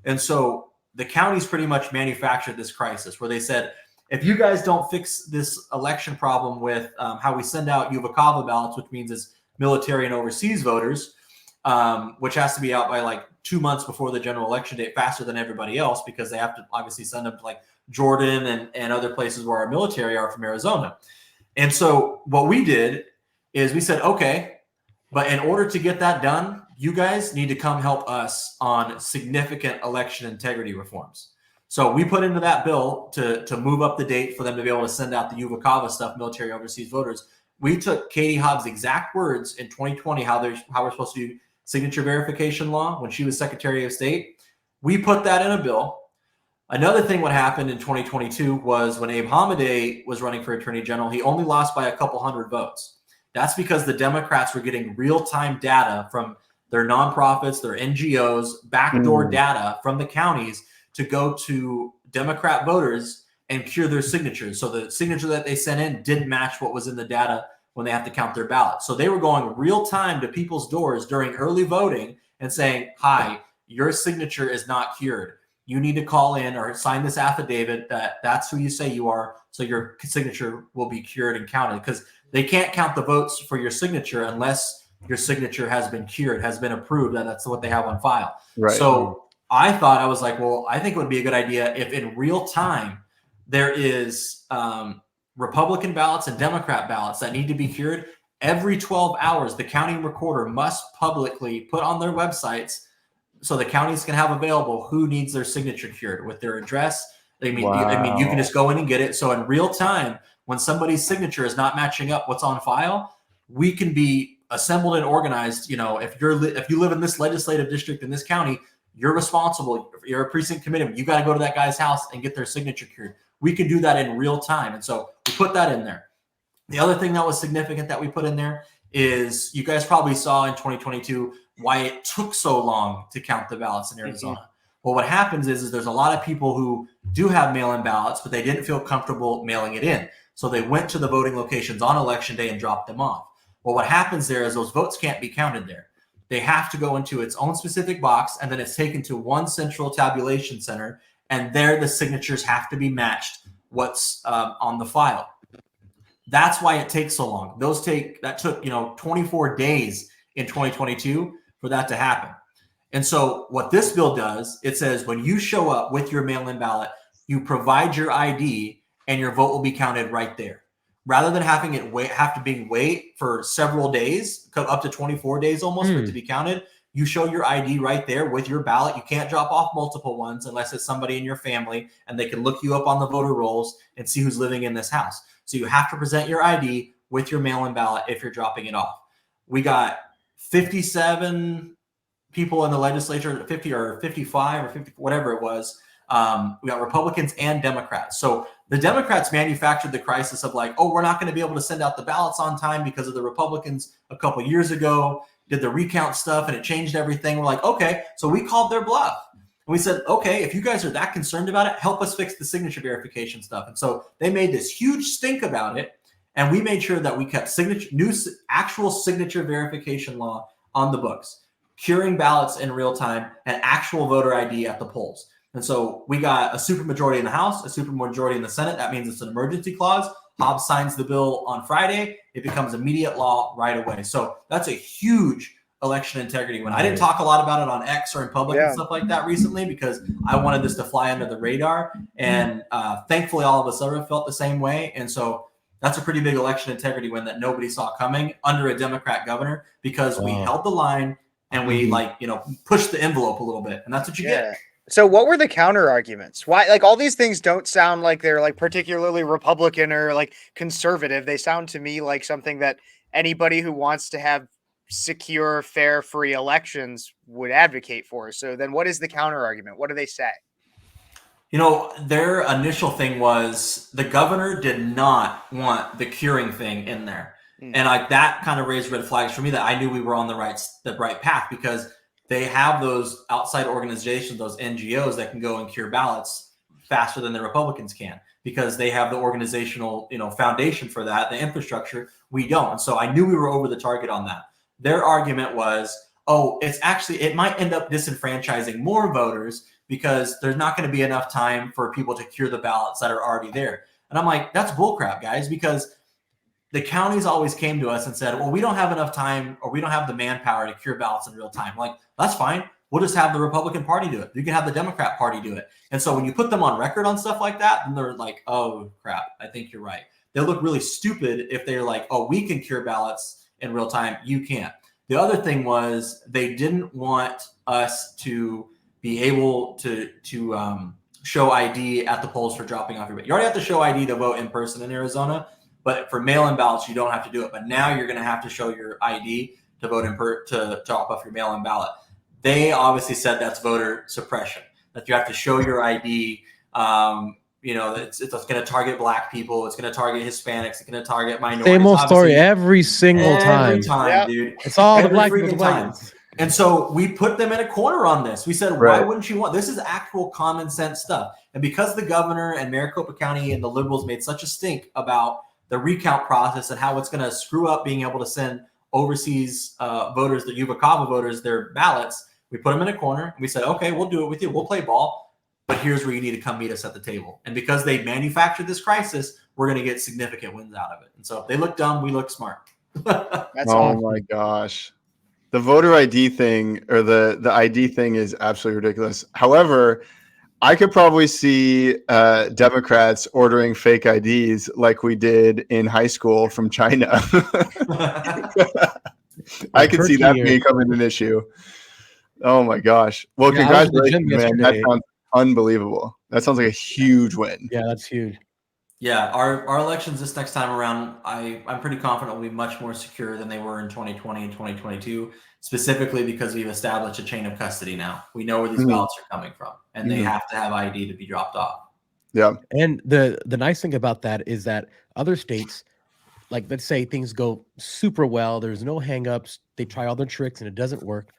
And so the counties pretty much manufactured this crisis where they said, if you guys don't fix this election problem with how we send out Uvacava ballots, which means it's military and overseas voters, which has to be out by 2 months before the general election date, faster than everybody else, because they have to obviously send them to Jordan and other places where our military are from Arizona. And so what we did is we said, okay, but in order to get that done, you guys need to come help us on significant election integrity reforms. So we put into that bill to move up the date for them to be able to send out the Uvacava stuff, military overseas voters. We took Katie Hobbs' exact words in 2020, how we're supposed to do signature verification law when she was Secretary of State. We put that in a bill. Another thing what happened in 2022 was when Abe Hamadeh was running for Attorney General, he only lost by a couple hundred votes. That's because the Democrats were getting real-time data from their nonprofits, their NGOs, backdoor data from the counties to go to Democrat voters and cure their signatures. So the signature that they sent in didn't match what was in the data when they have to count their ballots. So they were going real time to people's doors during early voting and saying, hi, your signature is not cured. You need to call in or sign this affidavit that that's who you say you are, so your signature will be cured and counted, because they can't count the votes for your signature unless your signature has been cured, has been approved, and that's what they have on file. Right. So I thought, I was like, well, I think it would be a good idea if in real time there is Republican ballots and Democrat ballots that need to be cured. Every 12 hours, the county recorder must publicly put on their websites so the counties can have available who needs their signature cured with their address. You can just go in and get it. So in real time, when somebody's signature is not matching up what's on file, we can be assembled and organized. If you live in this legislative district in this county, you're responsible. You're a precinct committeeman. You got to go to that guy's house and get their signature cured. We can do that in real time. And so we put that in there. The other thing that was significant that we put in there is, you guys probably saw in 2022 why it took so long to count the ballots in Arizona. Mm-hmm. Well, what happens is there's a lot of people who do have mail-in ballots, but they didn't feel comfortable mailing it in. So they went to the voting locations on election day and dropped them off. Well, what happens there is those votes can't be counted there. they have to go into its own specific box, and then it's taken to one central tabulation center, and there the signatures have to be matched what's on the file. That's why it takes so long. That took 24 days in 2022 for that to happen. And so what this bill does, it says when you show up with your mail-in ballot, you provide your ID and your vote will be counted right there. Rather than having it wait for several days, up to 24 days almost for it to be counted, you show your ID right there with your ballot. You can't drop off multiple ones unless it's somebody in your family, and they can look you up on the voter rolls and see who's living in this house. So you have to present your ID with your mail-in ballot if you're dropping it off. We got 57 people in the legislature, 50 or 55 or 50, whatever it was. We got Republicans and Democrats. So the Democrats manufactured the crisis of like, oh, we're not going to be able to send out the ballots on time because of the Republicans a couple years ago did the recount stuff and it changed everything. We're like, okay, so we called their bluff. And we said, okay, if you guys are that concerned about it, help us fix the signature verification stuff. And so they made this huge stink about it. And we made sure that we kept actual signature verification law on the books, curing ballots in real time, and actual voter ID at the polls. And so we got a supermajority in the House, a supermajority in the Senate. That means it's an emergency clause. Hobbs signs the bill on Friday. It becomes immediate law right away. So that's a huge election integrity win. I didn't talk a lot about it on X or in public and stuff like that recently because I wanted this to fly under the radar. And thankfully, all of us felt the same way. And so that's a pretty big election integrity win that nobody saw coming under a Democrat governor because we held the line and we pushed the envelope a little bit. And that's what you get. So what were the counter arguments? Why, like, all these things don't sound like they're like particularly Republican or like conservative. They sound to me like something that anybody who wants to have secure, fair, free elections would advocate for. So then what is the counter argument? What do they say? Their initial thing was the governor did not want the curing thing in there. And that kind of raised red flags for me that I knew we were on the right path because they have those outside organizations, those NGOs that can go and cure ballots faster than the Republicans can because they have the organizational, foundation for that, the infrastructure. We don't. And so I knew we were over the target on that. Their argument was, it might end up disenfranchising more voters because there's not going to be enough time for people to cure the ballots that are already there. And I'm like, that's bullcrap, guys, because the counties always came to us and said, well, we don't have enough time or we don't have the manpower to cure ballots in real time. Like, that's fine. We'll just have the Republican Party do it. You can have the Democrat Party do it. And so when you put them on record on stuff like that, then they're like, oh, crap, I think you're right. They'll look really stupid if they're like, oh, we can cure ballots in real time. You can't. The other thing was they didn't want us to be able to show ID at the polls for dropping off your ballot. You already have to show ID to vote in person in Arizona. But for mail-in ballots, you don't have to do it. But now you're going to have to show your ID to vote to drop off your mail-in ballot. They obviously said that's voter suppression, that you have to show your ID. It's going to target Black people. It's going to target Hispanics. It's going to target minorities. Same old story every single time. Every time, dude. It's all every the Black freaking people. Time. And so we put them in a corner on this. We said, why wouldn't you want? This is actual common sense stuff. And because the governor and Maricopa County and the liberals made such a stink about the recount process and how it's going to screw up being able to send overseas voters, the Yuba Cava voters, their ballots, we put them in a corner. And we said, okay, we'll do it with you. We'll play ball. But here's where you need to come meet us at the table. And because they manufactured this crisis, we're going to get significant wins out of it. And so if they look dumb, we look smart. That's awesome. My gosh. The voter ID thing or the ID thing is absolutely ridiculous. However, I could probably see Democrats ordering fake IDs like we did in high school from China. I could see that becoming an issue. Oh my gosh. Well, congratulations, man. That sounds unbelievable. That sounds like a huge win. Yeah, that's huge. Yeah, our elections this next time around, I'm pretty confident will be much more secure than they were in 2020 and 2022, specifically because we've established a chain of custody now. We know where these ballots are coming from, and they have to have ID to be dropped off. Yeah. And the nice thing about that is that other states, like let's say things go super well, there's no hangups, they try all their tricks and it doesn't work.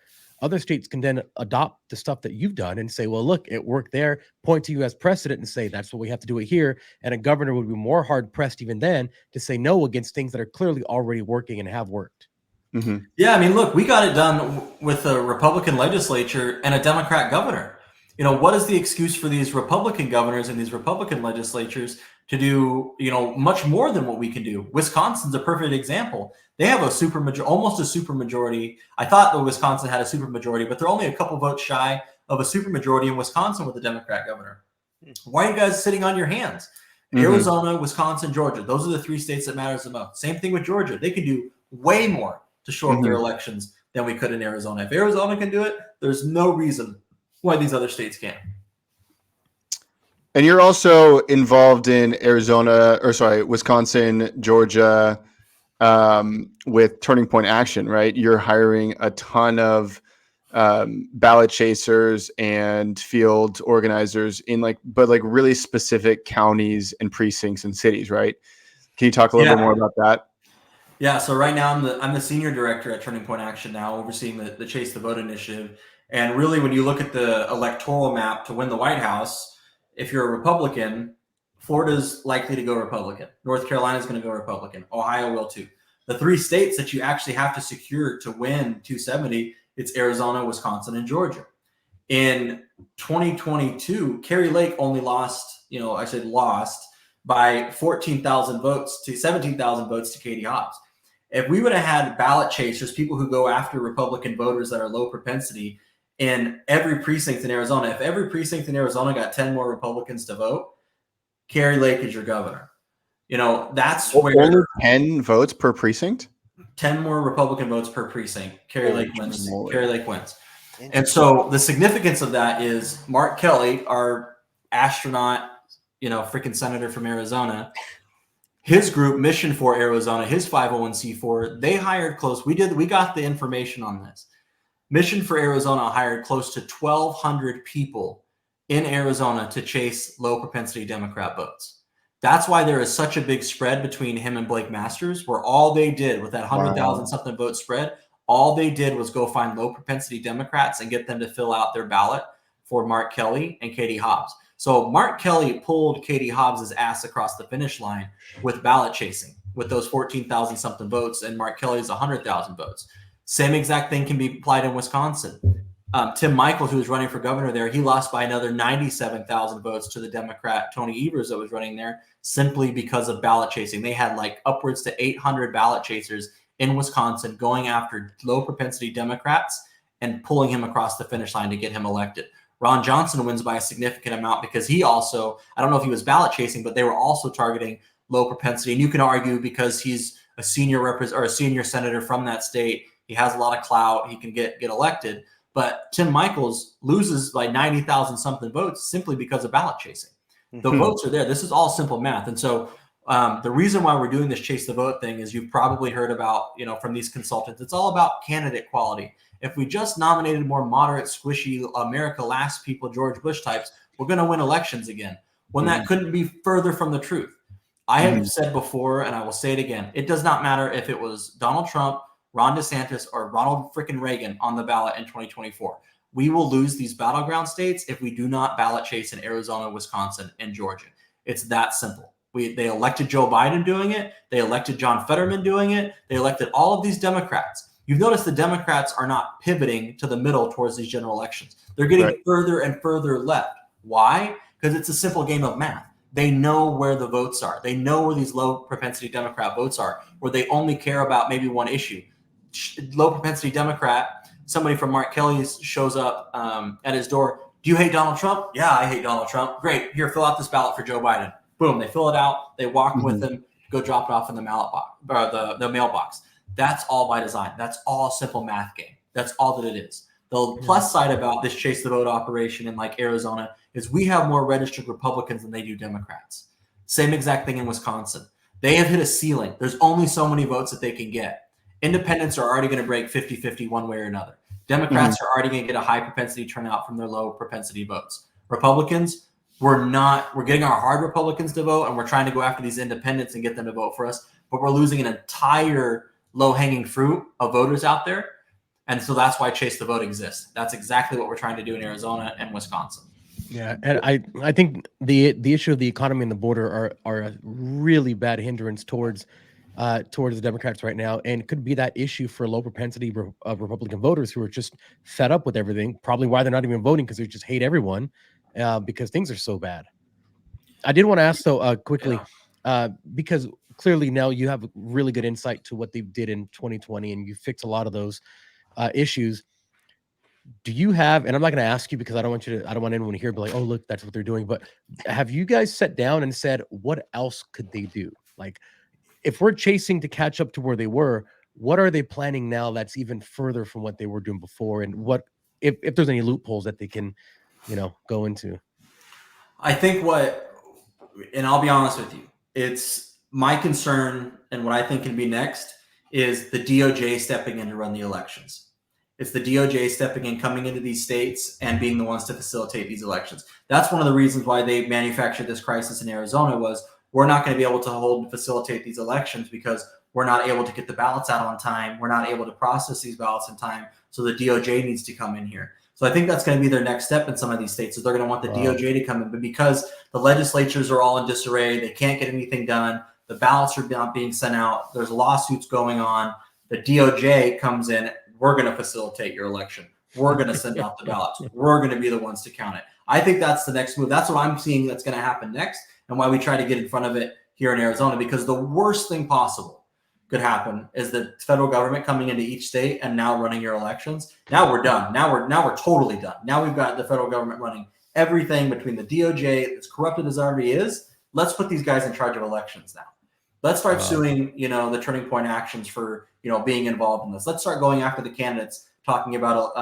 Other states can then adopt the stuff that you've done and say, well, look, it worked there, point to you as precedent and say, that's what we have to do it here. And a governor would be more hard pressed even then to say no against things that are clearly already working and have worked. Yeah, I mean, look, we got it done with a Republican legislature and a Democrat governor. You know, what is the excuse for these Republican governors and these Republican legislatures to do, you know, much more than what we can do? Wisconsin's a perfect example. They have a almost a super majority. I thought that Wisconsin had a super majority, but they're only a couple votes shy of a super majority in Wisconsin with a Democrat governor. Why are you guys sitting on your hands? Arizona, Wisconsin, Georgia. Those are the three states that matters the most. Same thing with Georgia. They can do way more to shore up their elections than we could in Arizona. If Arizona can do it, there's no reason why these other states can't. And you're also involved in Wisconsin, Georgia, with Turning Point Action, right? You're hiring a ton of ballot chasers and field organizers in really specific counties and precincts and cities, right? Can you talk a little bit more about that? Yeah, so right now I'm the senior director at Turning Point Action now, overseeing the Chase the Vote initiative. And really, when you look at the electoral map to win the White House, if you're a Republican, Florida's likely to go Republican. North Carolina's going to go Republican. Ohio will too. The three states that you actually have to secure to win 270, it's Arizona, Wisconsin, and Georgia. In 2022, Kari Lake only lost by 14,000 votes to 17,000 votes to Katie Hobbs. If we would have had ballot chasers, people who go after Republican voters that are low propensity in every precinct in Arizona, if every precinct in Arizona got 10 more Republicans to vote, Kari Lake is your governor. You know, that's where only 10 votes per precinct. 10 more Republican votes per precinct. Kari Lake wins. Kari Lake wins. And so the significance of that is Mark Kelly, our astronaut, freaking senator from Arizona, his group, Mission for Arizona, his 501c4, they hired close. We got the information on this. Mission for Arizona hired close to 1,200 people in Arizona to chase low propensity Democrat votes. That's why there is such a big spread between him and Blake Masters, where all they did with that 100,000 something vote spread, all they did was go find low propensity Democrats and get them to fill out their ballot for Mark Kelly and Katie Hobbs. So Mark Kelly pulled Katie Hobbs' ass across the finish line with ballot chasing, with those 14,000 something votes, and Mark Kelly's 100,000 votes. Same exact thing can be applied in Wisconsin. Tim Michels, who was running for governor there, he lost by another 97,000 votes to the Democrat Tony Evers that was running there, simply because of ballot chasing. They had upwards to 800 ballot chasers in Wisconsin going after low propensity Democrats and pulling him across the finish line to get him elected. Ron Johnson wins by a significant amount because he also, I don't know if he was ballot chasing, but they were also targeting low propensity. And you can argue because he's a senior senator from that state, he has a lot of clout, he can get elected. But Tim Michels loses by 90,000 something votes simply because of ballot chasing. The votes are there. This is all simple math. And so the reason why we're doing this chase the vote thing is you've probably heard about, from these consultants, it's all about candidate quality. If we just nominated more moderate, squishy, America last people, George Bush types, we're going to win elections again. When that couldn't be further from the truth. I have said before, and I will say it again, it does not matter if it was Donald Trump, Ron DeSantis, or Ronald freaking Reagan on the ballot in 2024. We will lose these battleground states if we do not ballot chase in Arizona, Wisconsin, and Georgia. It's that simple. They elected Joe Biden doing it. They elected John Fetterman doing it. They elected all of these Democrats. You've noticed the Democrats are not pivoting to the middle towards these general elections. They're getting further and further left. Why? Because it's a simple game of math. They know where the votes are. They know where these low propensity Democrat votes are, where they only care about maybe one issue. Low propensity Democrat, somebody from Mark Kelly's shows up at his door. Do you hate Donald Trump? Yeah, I hate Donald Trump. Great. Here, fill out this ballot for Joe Biden. Boom. They fill it out. They walk with him, go drop it off in the ballot box, or the mailbox. That's all by design. That's all a simple math game. That's all that it is. The plus side about this chase the vote operation in Arizona is we have more registered Republicans than they do Democrats. Same exact thing in Wisconsin. They have hit a ceiling. There's only so many votes that they can get. Independents are already going to break 50-50 one way or another. Democrats are already going to get a high propensity turnout from their low propensity votes. Republicans, we're getting our hard Republicans to vote, and we're trying to go after these independents and get them to vote for us, but we're losing an entire low-hanging fruit of voters out there. And so that's why Chase the Vote exists. That's exactly what we're trying to do in Arizona and Wisconsin. Yeah, and I think the issue of the economy and the border are a really bad hindrance towards towards the Democrats right now, and could be that issue for low propensity of Republican voters who are just fed up with everything. Probably why they're not even voting, because they just hate everyone because things are so bad. I did want to ask though quickly, because clearly now you have really good insight to what they did in 2020, and you fixed a lot of those issues. Do you have, and I'm not going to ask you because I don't want anyone to hear, be like, oh, look, that's what they're doing. But have you guys sat down and said, what else could they do? Like, if we're chasing to catch up to where they were, what are they planning now that's even further from what they were doing before? And what, if there's any loopholes that they can, go into? I think and I'll be honest with you, it's my concern, and what I think can be next is the DOJ stepping in to run the elections. It's the DOJ stepping in, coming into these states and being the ones to facilitate these elections. That's one of the reasons why they manufactured this crisis in Arizona was we're not going to be able to hold and facilitate these elections because we're not able to get the ballots out on time. We're not able to process these ballots in time. So the DOJ needs to come in here. So I think that's going to be their next step in some of these states. So they're going to want the DOJ to come in. But because the legislatures are all in disarray, they can't get anything done. The ballots are not being sent out. There's lawsuits going on. The DOJ comes in. We're going to facilitate your election. We're going to send out the ballots. We're going to be the ones to count it. I think that's the next move. That's what I'm seeing that's going to happen next, and why we try to get in front of it here in Arizona, because the worst thing possible could happen is the federal government coming into each state and now running your elections. Now we're done. Now we're totally done. Now we've got the federal government running everything between the DOJ, as corrupted as already is. Let's put these guys in charge of elections now. Let's start suing, the Turning Point Actions for, being involved in this. Let's start going after the candidates, talking about,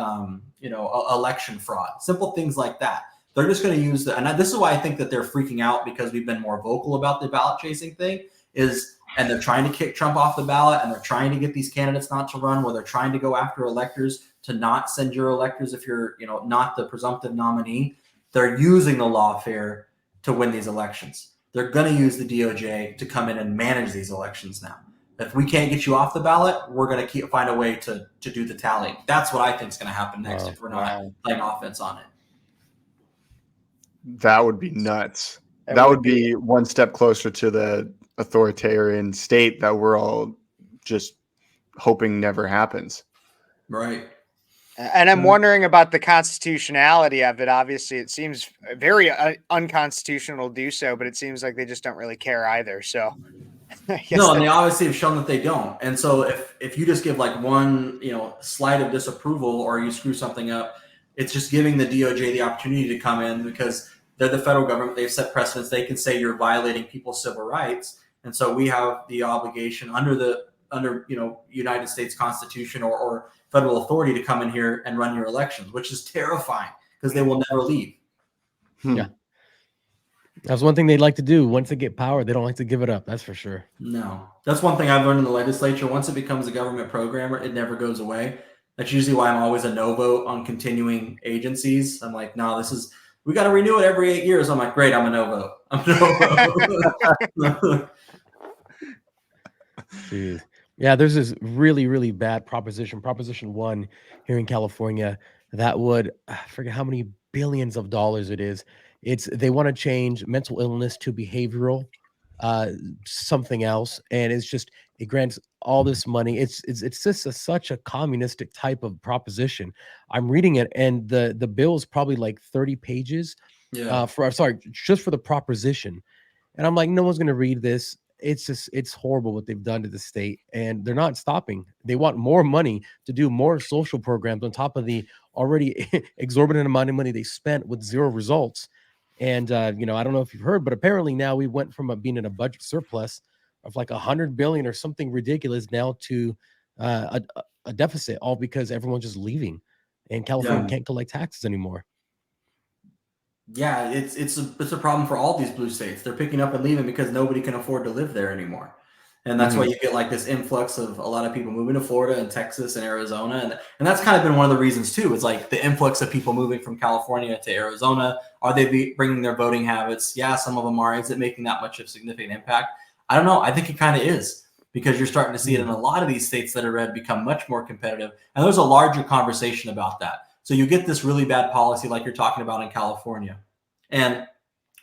election fraud, simple things like that. They're just going to use and this is why I think that they're freaking out, because we've been more vocal about the ballot chasing thing and they're trying to kick Trump off the ballot, and they're trying to get these candidates not to run, where they're trying to go after electors to not send your electors if you're, not the presumptive nominee. They're using the lawfare to win these elections. They're going to use the DOJ to come in and manage these elections now. If we can't get you off the ballot, we're going to find a way to do the tally. That's what I think is going to happen next if we're not playing offense on it. That would be nuts. That would be one step closer to the authoritarian state that we're all just hoping never happens. Right. And I'm wondering about the constitutionality of it. Obviously, it seems very unconstitutional to do so, but it seems like they just don't really care either. So, no, and they obviously have shown that they don't. And so, if you just give like one, slight of disapproval, or you screw something up, it's just giving the DOJ the opportunity to come in, because they're the federal government. They've set precedents. They can say you're violating people's civil rights, and so we have the obligation under United States Constitution or federal authority to come in here and run your elections, which is terrifying because they will never leave. Yeah. That's one thing they'd like to do. Once they get power, they don't like to give it up. That's for sure. No, that's one thing I've learned in the legislature. Once it becomes a government program, it never goes away. That's usually why I'm always a no vote on continuing agencies. I'm like, no, we got to renew it every 8 years. I'm like, great, I'm a no vote. I'm a no vote. Jeez. Yeah, there's this really, really bad Proposition 1 here in California that would, I forget how many billions of dollars it is. They want to change mental illness to behavioral something else, and it grants all this money. It's just such a communistic type of proposition. I'm reading it, and the bill is probably like 30 pages. Yeah. Just for the proposition, and I'm like, no one's gonna read this. It's horrible what they've done to the state, and they're not stopping. They want more money to do more social programs on top of the already exorbitant amount of money they spent with zero results. And I don't know if you've heard, but apparently now we went from being in a budget surplus of like $100 billion or something ridiculous now to a deficit, all because everyone's just leaving, and California can't collect taxes anymore. Yeah, it's a problem for all these blue states. They're picking up and leaving because nobody can afford to live there anymore. And that's why you get like this influx of a lot of people moving to Florida and Texas and Arizona. And that's kind of been one of the reasons too. It's like the influx of people moving from California to Arizona. Are they bringing their voting habits? Yeah, some of them are. Is it making that much of a significant impact? I don't know. I think it kind of is, because you're starting to see it in a lot of these states that are red become much more competitive. And there's a larger conversation about that. So you get this really bad policy like you're talking about in California, and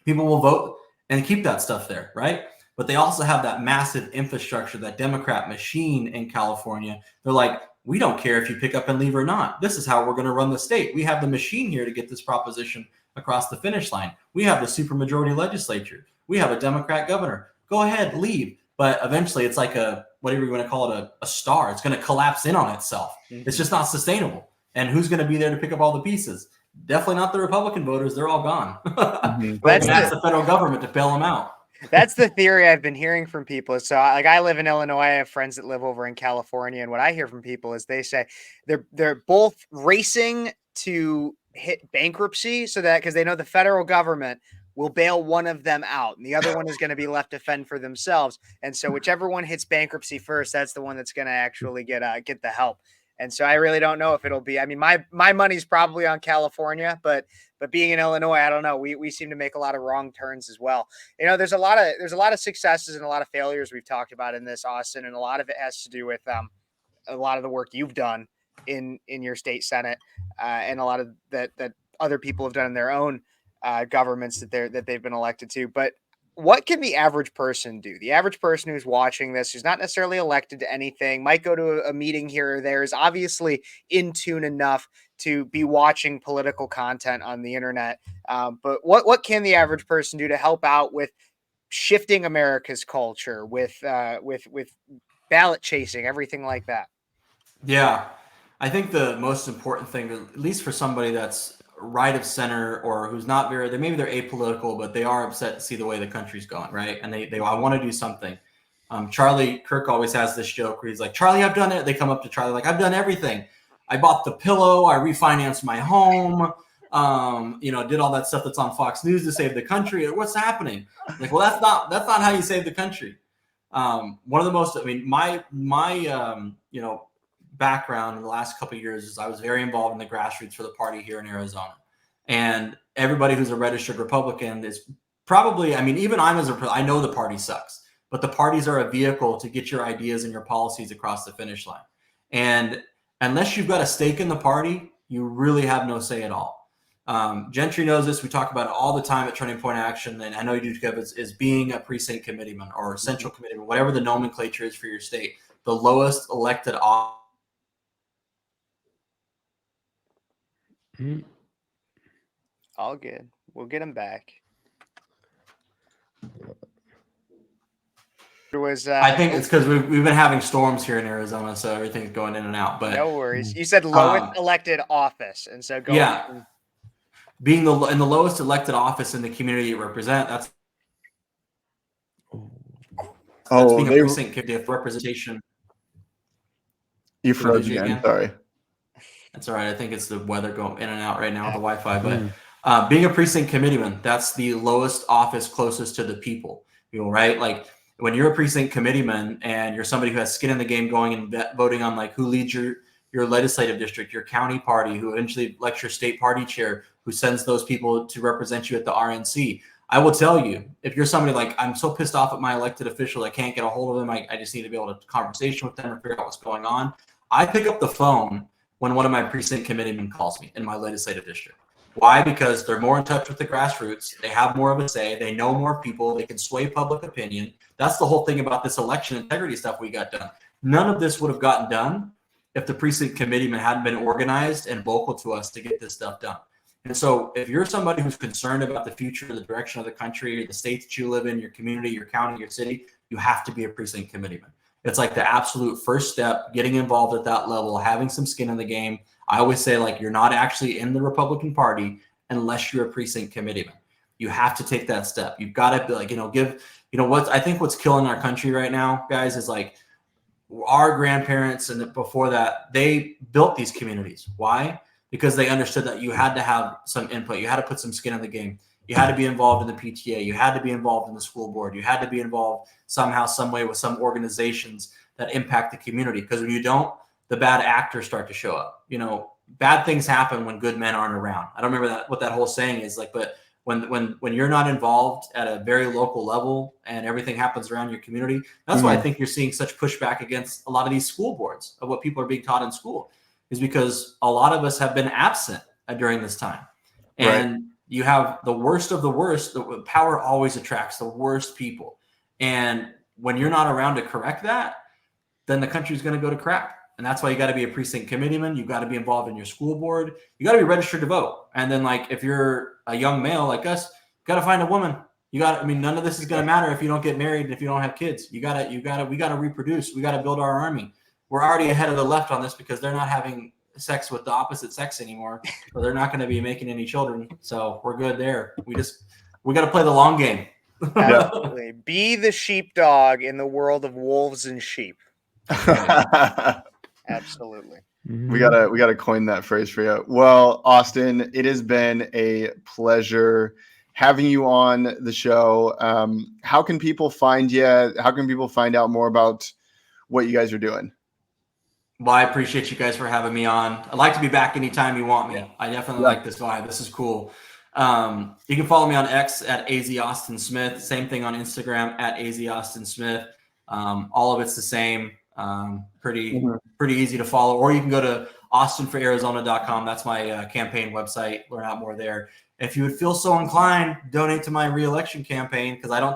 people will vote and keep that stuff there, right? but they also have that massive infrastructure, that Democrat machine in California. They're like, we don't care if you pick up and leave or not. This is how we're going to run the state. We have the machine here to get this proposition across the finish line. We have the supermajority legislature. We have a Democrat governor. Go ahead, leave. But eventually it's like whatever you want to call it, a star. It's going to collapse in on itself. Mhm. It's just not sustainable. And who's going to be there to pick up all the pieces? Definitely not the Republican voters. They're all gone. Mhm. We're going to ask the federal government to bail them out. That's the theory I've been hearing from people. So, like, I live in Illinois. I have friends that live over in California, and what I hear from people is they say they're both racing to hit bankruptcy, so that because they know the federal government will bail one of them out, and the other one is going to be left to fend for themselves. And so, whichever one hits bankruptcy first, that's the one that's going to actually get the help. And so, I really don't know if it'll be. I mean, my money's probably on California, but being in Illinois, I don't know. We seem to make a lot of wrong turns as well. You know, there's a lot of successes and a lot of failures we've talked about in this, Austin, and a lot of it has to do with a lot of the work you've done in your state senate, and a lot of that other people have done in their own governments that they've been elected to. But what can the average person do? The average person who's watching this, who's not necessarily elected to anything, might go to a meeting here or there, is obviously in tune enough to be watching political content on the internet. But what can the average person do to help out with shifting America's culture, with ballot chasing, everything like that? Yeah, I think the most important thing, at least for somebody that's right of center or who's not maybe they're apolitical, but they are upset to see the way the country's going, right? And they I want to do something. Charlie Kirk always has this joke where he's like, Charlie, I've done it. They come up to Charlie like, I've done everything. I bought the pillow. I refinanced my home. Did all that stuff that's on Fox News to save the country. What's happening? Like, well, that's not how you save the country. One of the most, my background in the last couple of years is I was very involved in the grassroots for the party here in Arizona. And everybody who's a registered Republican is probably, even I know the party sucks, but the parties are a vehicle to get your ideas and your policies across the finish line. And unless you've got a stake in the party, you really have no say at all. Gentry knows this. We talk about it all the time at Turning Point Action. And I know you do, Kev, is being a precinct committeeman or central committeeman, whatever the nomenclature is for your state, the lowest elected office. All good. We'll get him back. I think it's because we've been having storms here in Arizona, so everything's going in and out. But no worries. You said lowest elected office, and so being in the lowest elected office in the community you represent. That's being a precinct committee of representation. You froze again. Sorry. That's all right. I think it's the weather going in and out right now with the Wi-Fi. But being a precinct committeeman, that's the lowest office closest to the people. Right? Like when you're a precinct committeeman and you're somebody who has skin in the game, going and voting on like who leads your legislative district, your county party, who eventually elects your state party chair, who sends those people to represent you at the RNC. I will tell you, if you're somebody like, I'm so pissed off at my elected official, I can't get a hold of them. I just need to be able to have a conversation with them or figure out what's going on. I pick up the phone when one of my precinct committeemen calls me in my legislative district. Why? Because they're more in touch with the grassroots. They have more of a say. They know more people. They can sway public opinion. That's the whole thing about this election integrity stuff we got done. None of this would have gotten done if the precinct committeemen hadn't been organized and vocal to us to get this stuff done. And so if you're somebody who's concerned about the future, the direction of the country, the state that you live in, your community, your county, your city, you have to be a precinct committeeman. It's like the absolute first step, getting involved at that level, having some skin in the game. I always say, like, you're not actually in the Republican Party unless you're a precinct committeeman. You have to take that step. You've got to be like, I think what's killing our country right now, guys, is like our grandparents and before that, they built these communities. Why? Because they understood that you had to have some input. You had to put some skin in the game. You had to be involved in the PTA. You had to be involved in the school board. You had to be involved somehow, some way with some organizations that impact the community. Because when you don't, the bad actors start to show up. Bad things happen when good men aren't around. I don't remember what that whole saying is like, but when you're not involved at a very local level and everything happens around your community, that's why I think you're seeing such pushback against a lot of these school boards of what people are being taught in school, is because a lot of us have been absent during this time. And you have the worst of the worst. The power always attracts the worst people. And when you're not around to correct that, then the country's going to go to crap. And that's why you got to be a precinct committeeman. You've got to be involved in your school board. You got to be registered to vote. And then, like, if you're a young male like us, you got to find a woman. You got. I mean, none of this is going to matter if you don't get married and if you don't have kids. We got to reproduce. We got to build our army. We're already ahead of the left on this because they're not having sex with the opposite sex anymore. So they're not going to be making any children. So we're good there. We got to play the long game. Absolutely. Be the sheepdog in the world of wolves and sheep. Absolutely. We gotta coin that phrase for you. Well, Austin, it has been a pleasure having you on the show. How can people find you? How can people find out more about what you guys are doing? Well, I appreciate you guys for having me on. I'd like to be back anytime you want me. I definitely like this vibe. This is cool. You can follow me on X at AZ Austin Smith. Same thing on Instagram at AZ Austin Smith. All of it's the same. Pretty easy to follow. Or you can go to austinforarizona.com. That's my campaign website. Learn out more there. If you would feel so inclined, donate to my re-election campaign because I don't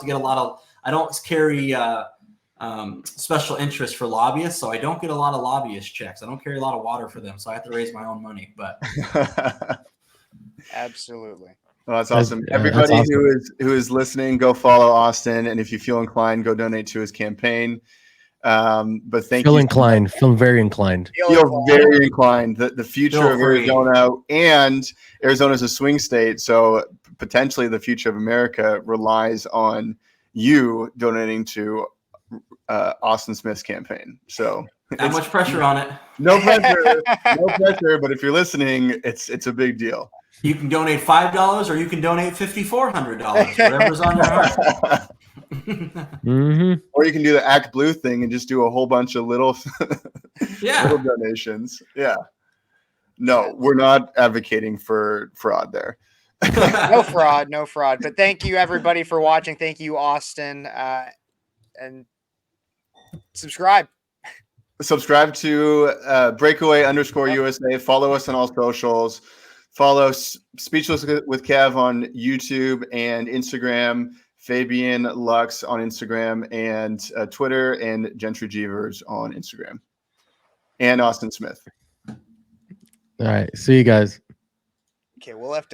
carry special interest for lobbyists, so I don't get a lot of lobbyist checks. I don't carry a lot of water for them, so I have to raise my own money. But absolutely. Well, that's awesome. Everybody that's awesome. who is listening, go follow Austin, and if you feel inclined, go donate to his campaign. But thank you. Feel very inclined. Feel very inclined. The future of Arizona, and Arizona is a swing state, so potentially the future of America relies on you donating to Austin Smith's campaign. So not much pressure on it. No pressure, no pressure. But if you're listening, it's a big deal. You can donate $5 or you can donate $5,400. Whatever's on your heart. Or you can do the Act Blue thing and just do a whole bunch of little donations. Yeah. No, we're not advocating for fraud there. No fraud. But thank you everybody for watching. Thank you, Austin. And subscribe to Breakaway_USA. Follow us on all socials. Follow Speechless with Kev on YouTube and Instagram. Fabian Lux on Instagram and Twitter, and Gentry Jeevers on Instagram, and Austin Smith. All right. See you guys. Okay, we'll have to